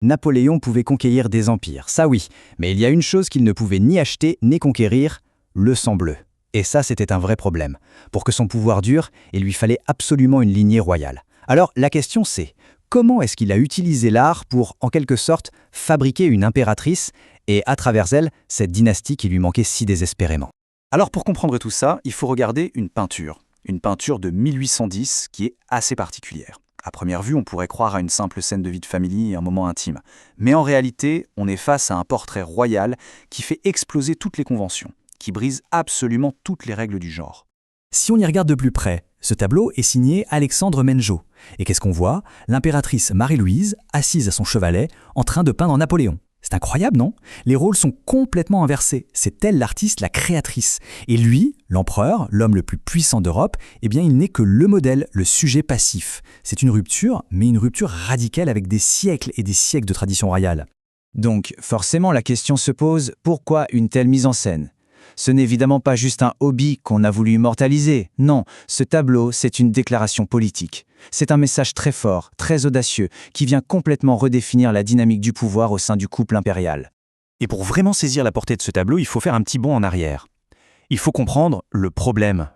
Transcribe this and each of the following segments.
Napoléon pouvait conquérir des empires, ça oui, mais il y a une chose qu'il ne pouvait ni acheter ni conquérir, le sang bleu. Et ça, c'était un vrai problème. Pour que son pouvoir dure, il lui fallait absolument une lignée royale. Alors, la question c'est, comment est-ce qu'il a utilisé l'art pour, en quelque sorte, fabriquer une impératrice et, à travers elle, cette dynastie qui lui manquait si désespérément? Alors pour comprendre tout ça, il faut regarder une peinture de 1810 qui est assez particulière. À première vue, on pourrait croire à une simple scène de vie de famille et un moment intime. Mais en réalité, on est face à un portrait royal qui fait exploser toutes les conventions, qui brise absolument toutes les règles du genre. Si on y regarde de plus près, ce tableau est signé Alexandre Menjot. Et qu'est-ce qu'on voit? L'impératrice Marie-Louise, assise à son chevalet, en train de peindre Napoléon. C'est incroyable, non? Les rôles sont complètement inversés. C'est elle l'artiste, la créatrice. Et lui, l'empereur, l'homme le plus puissant d'Europe, eh bien il n'est que le modèle, le sujet passif. C'est une rupture, mais une rupture radicale avec des siècles et des siècles de tradition royale. Donc, forcément, la question se pose, pourquoi une telle mise en scène? Ce n'est évidemment pas juste un hobby qu'on a voulu immortaliser. Non, ce tableau, c'est une déclaration politique. C'est un message très fort, très audacieux, qui vient complètement redéfinir la dynamique du pouvoir au sein du couple impérial. Et pour vraiment saisir la portée de ce tableau, il faut faire un petit bond en arrière. Il faut comprendre le problème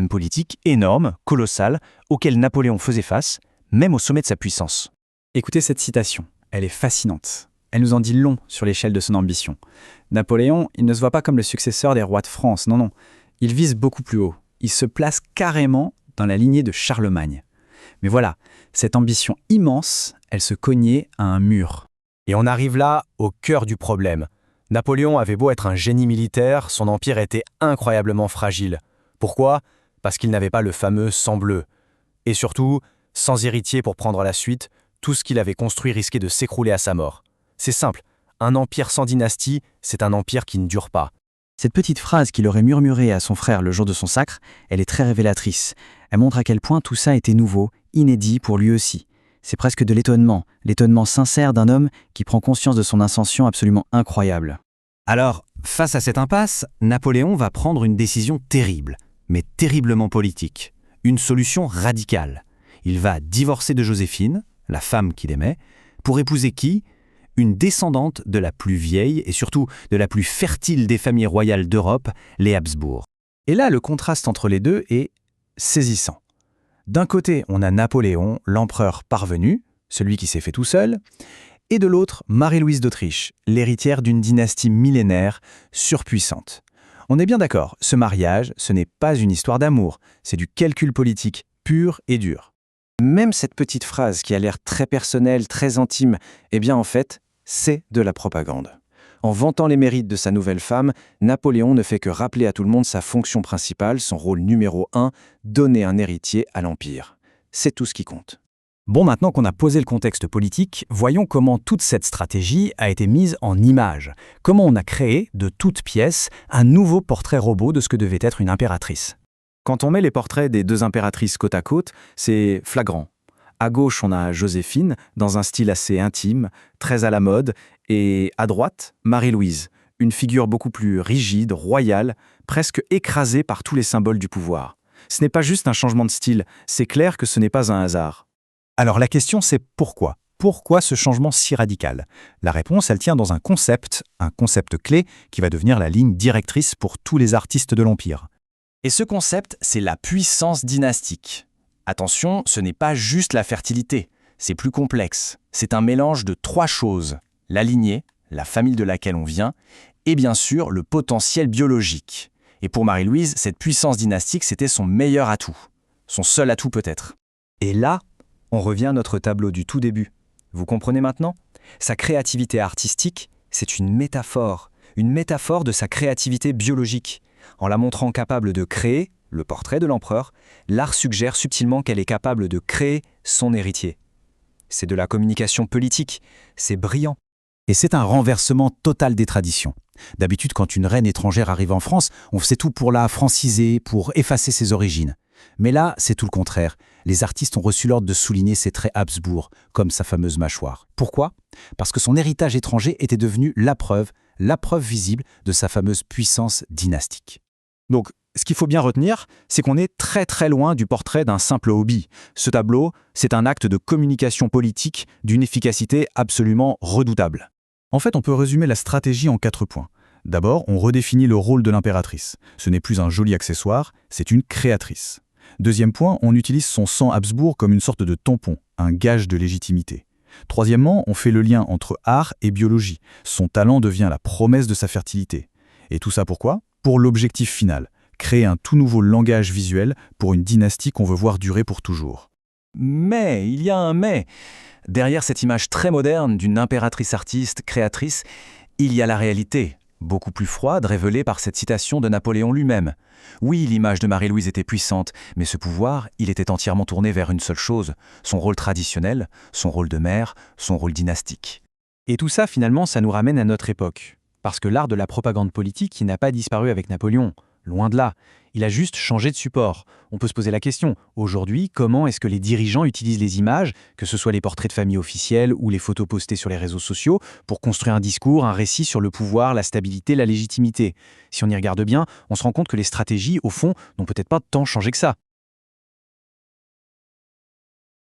politique énorme, colossal, auquel Napoléon faisait face, même au sommet de sa puissance. Écoutez cette citation, elle est fascinante. Elle nous en dit long sur l'échelle de son ambition. Napoléon, il ne se voit pas comme le successeur des rois de France, non. Il vise beaucoup plus haut. Il se place carrément dans la lignée de Charlemagne. Mais voilà, cette ambition immense, elle se cognait à un mur. Et on arrive là au cœur du problème. Napoléon avait beau être un génie militaire, son empire était incroyablement fragile. Pourquoi? Parce qu'il n'avait pas le fameux sang bleu. Et surtout, sans héritier pour prendre la suite, tout ce qu'il avait construit risquait de s'écrouler à sa mort. C'est simple, un empire sans dynastie, c'est un empire qui ne dure pas. Cette petite phrase qu'il aurait murmurée à son frère le jour de son sacre, elle est très révélatrice. Elle montre à quel point tout ça était nouveau, inédit pour lui aussi. C'est presque de l'étonnement sincère d'un homme qui prend conscience de son ascension absolument incroyable. Alors, face à cette impasse, Napoléon va prendre une décision terrible, mais terriblement politique. Une solution radicale. Il va divorcer de Joséphine, la femme qu'il aimait, pour épouser qui? Une descendante de la plus vieille et surtout de la plus fertile des familles royales d'Europe, les Habsbourg. Et là, le contraste entre les deux est saisissant. D'un côté, on a Napoléon, l'empereur parvenu, celui qui s'est fait tout seul, et de l'autre, Marie-Louise d'Autriche, l'héritière d'une dynastie millénaire, surpuissante. On est bien d'accord, ce mariage, ce n'est pas une histoire d'amour, c'est du calcul politique pur et dur. Même cette petite phrase qui a l'air très personnelle, très intime, eh bien en fait, c'est de la propagande. En vantant les mérites de sa nouvelle femme, Napoléon ne fait que rappeler à tout le monde sa fonction principale, son rôle numéro 1, donner un héritier à l'Empire. C'est tout ce qui compte. Bon, maintenant qu'on a posé le contexte politique, voyons comment toute cette stratégie a été mise en images. Comment on a créé, de toutes pièces, un nouveau portrait robot de ce que devait être une impératrice. Quand on met les portraits des deux impératrices côte à côte, c'est flagrant. À gauche, on a Joséphine, dans un style assez intime, très à la mode, et à droite, Marie-Louise, une figure beaucoup plus rigide, royale, presque écrasée par tous les symboles du pouvoir. Ce n'est pas juste un changement de style, c'est clair que ce n'est pas un hasard. Alors la question c'est pourquoi? Pourquoi ce changement si radical? La réponse, elle tient dans un concept clé qui va devenir la ligne directrice pour tous les artistes de l'Empire. Et ce concept, c'est la puissance dynastique. Attention, ce n'est pas juste la fertilité, c'est plus complexe. C'est un mélange de 3 choses. La lignée, la famille de laquelle on vient, et bien sûr le potentiel biologique. Et pour Marie-Louise, cette puissance dynastique, c'était son meilleur atout. Son seul atout peut-être. Et là, on revient à notre tableau du tout début. Vous comprenez maintenant? Sa créativité artistique, c'est une métaphore de sa créativité biologique. En la montrant capable de créer le portrait de l'empereur, l'art suggère subtilement qu'elle est capable de créer son héritier. C'est de la communication politique, c'est brillant. Et c'est un renversement total des traditions. D'habitude, quand une reine étrangère arrive en France, on faisait tout pour la franciser, pour effacer ses origines. Mais là, c'est tout le contraire. Les artistes ont reçu l'ordre de souligner ses traits Habsbourg, comme sa fameuse mâchoire. Pourquoi? Parce que son héritage étranger était devenu la preuve visible de sa fameuse puissance dynastique. Donc, Ce qu'il faut bien retenir, c'est qu'on est très très loin du portrait d'un simple hobby. Ce tableau, c'est un acte de communication politique d'une efficacité absolument redoutable. En fait, on peut résumer la stratégie en 4 points. D'abord, on redéfinit le rôle de l'impératrice. Ce n'est plus un joli accessoire, c'est une créatrice. Deuxième point, on utilise son sang Habsbourg comme une sorte de tampon, un gage de légitimité. Troisièmement, on fait le lien entre art et biologie. Son talent devient la promesse de sa fertilité. Et tout ça pourquoi ? Pour l'objectif final, créer un tout nouveau langage visuel pour une dynastie qu'on veut voir durer pour toujours. Mais, il y a un mais. Derrière cette image très moderne d'une impératrice artiste, créatrice, il y a la réalité, beaucoup plus froide, révélée par cette citation de Napoléon lui-même. Oui, l'image de Marie-Louise était puissante, mais ce pouvoir, il était entièrement tourné vers une seule chose, son rôle traditionnel, son rôle de mère, son rôle dynastique. Et tout ça, finalement, ça nous ramène à notre époque. Parce que l'art de la propagande politique, il n'a pas disparu avec Napoléon. Loin de là. Il a juste changé de support. On peut se poser la question, aujourd'hui, comment est-ce que les dirigeants utilisent les images, que ce soit les portraits de famille officiels ou les photos postées sur les réseaux sociaux, pour construire un discours, un récit sur le pouvoir, la stabilité, la légitimité. Si on y regarde bien, on se rend compte que les stratégies, au fond, n'ont peut-être pas tant changé que ça.